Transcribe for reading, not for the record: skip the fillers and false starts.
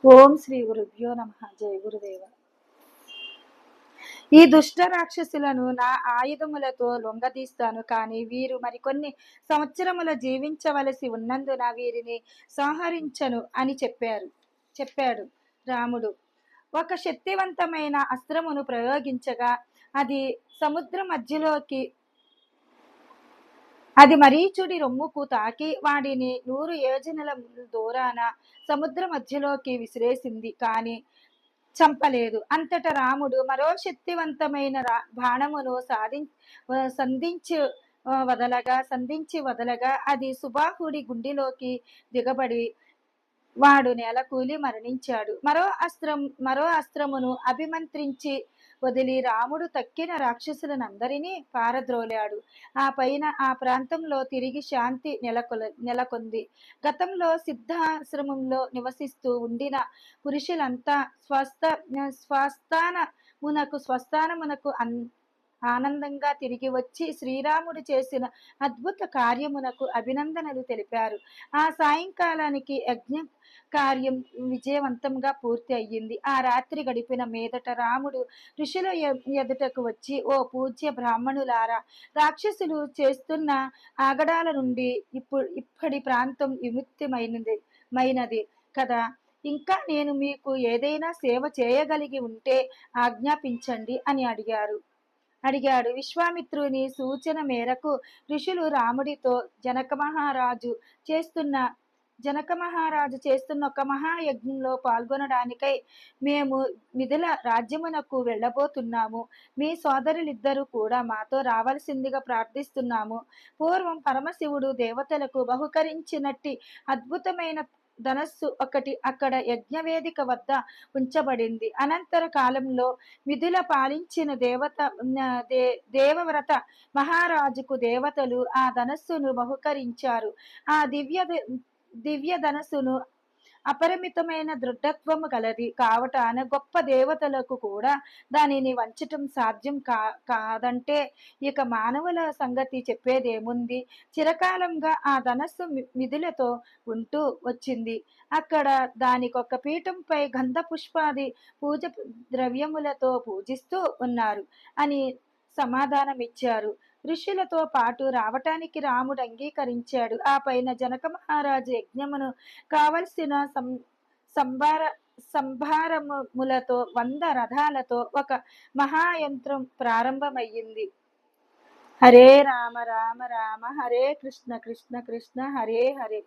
ఓం శ్రీ గురుభ్యో నమః. జయ గురుదేవ. ఈ దుష్ట రాక్షసులను నా ఆయుధములతో లొంగదీస్తాను, కానీ వీరు మరికొన్ని సంవత్సరముల జీవించవలసి ఉన్నందున వీరిని సంహరించను అని చెప్పాడు రాముడు. ఒక శక్తివంతమైన అస్త్రమును ప్రయోగించగా అది సముద్ర మధ్యలోకి అది మరీచుడి రొమ్ముకు తాకి వాడిని 100 యోజనల దూరాన సముద్ర మధ్యలోకి విసిరేసింది, కానీ చంపలేదు. అంతట రాముడు మరో శక్తివంతమైన బాణమును సంధించి వదలగా అది సుబాహుడి గుండెలోకి దిగబడి వాడు నేలకూలి మరణించాడు. మరో అస్త్రమును అభిమంత్రించి వదిలి రాముడు తక్కిన రాక్షసులనందరినీ పారద్రోలాడు. ఆ పైన ఆ ప్రాంతంలో తిరిగి శాంతి నెలకొంది. గతంలో సిద్ధాశ్రమంలో నివసిస్తూ ఉండిన పురుషులంతా స్వస్థానమునకు ఆనందంగా తిరిగి వచ్చి శ్రీరాముడు చేసిన అద్భుత కార్యమునకు అభినందనలు తెలిపారు. ఆ సాయంకాలానికి యజ్ఞ కార్యం విజయవంతంగా పూర్తి అయ్యింది. ఆ రాత్రి గడిపిన మీదట రాముడు ఋషుల ఎదుటకు వచ్చి, ఓ పూజ్య బ్రాహ్మణులారా, రాక్షసులు చేస్తున్న ఆగడాల నుండి ఇప్పటి ప్రాంతం విముక్తమైనది కదా. ఇంకా నేను మీకు ఏదైనా సేవ చేయగలిగి ఉంటే ఆజ్ఞాపించండి అని అడిగాడు. విశ్వామిత్రుని సూచన మేరకు ఋషులు రాముడితో జనక మహారాజు చేస్తున్న ఒక మహాయజ్ఞంలో పాల్గొనడానికై మేము మిథిల రాజ్యమునకు వెళ్ళబోతున్నాము. మీ సోదరులిద్దరూ కూడా మాతో రావలసిందిగా ప్రార్థిస్తున్నాము. పూర్వం పరమశివుడు దేవతలకు బహుకరించినట్టి అద్భుతమైన ధనస్సు ఒకటి అక్కడ యజ్ఞవేదిక వద్ద ఉంచబడింది. అనంతర కాలంలో మిథిల పాలించిన దేవవ్రత మహారాజుకు దేవతలు ఆ ధనస్సును బహుకరించారు. ఆ దివ్య ధనస్సును అపరిమితమైన దృఢత్వము గలది కావటాన గొప్ప దేవతలకు కూడా దానిని వంచటం సాధ్యం కాదంటే ఇక మానవుల సంగతి చెప్పేదేముంది. చిరకాలంగా ఆ ధనస్సు మిథిలతో ఉంటూ వచ్చింది. అక్కడ దానికొక పీఠంపై గంధ పుష్పాది పూజ ద్రవ్యములతో పూజిస్తూ ఉన్నారు అని సమాధానమిచ్చారు. ఋషులతో పాటు రావటానికి రాముడు అంగీకరించాడు. ఆ పైన జనక మహారాజు యజ్ఞమును కావలసిన సంభారములతో 100 రథాలతో ఒక మహాయంత్రం ప్రారంభమయ్యింది. హరే రామ రామ రామ హరే కృష్ణ కృష్ణ కృష్ణ హరే హరే.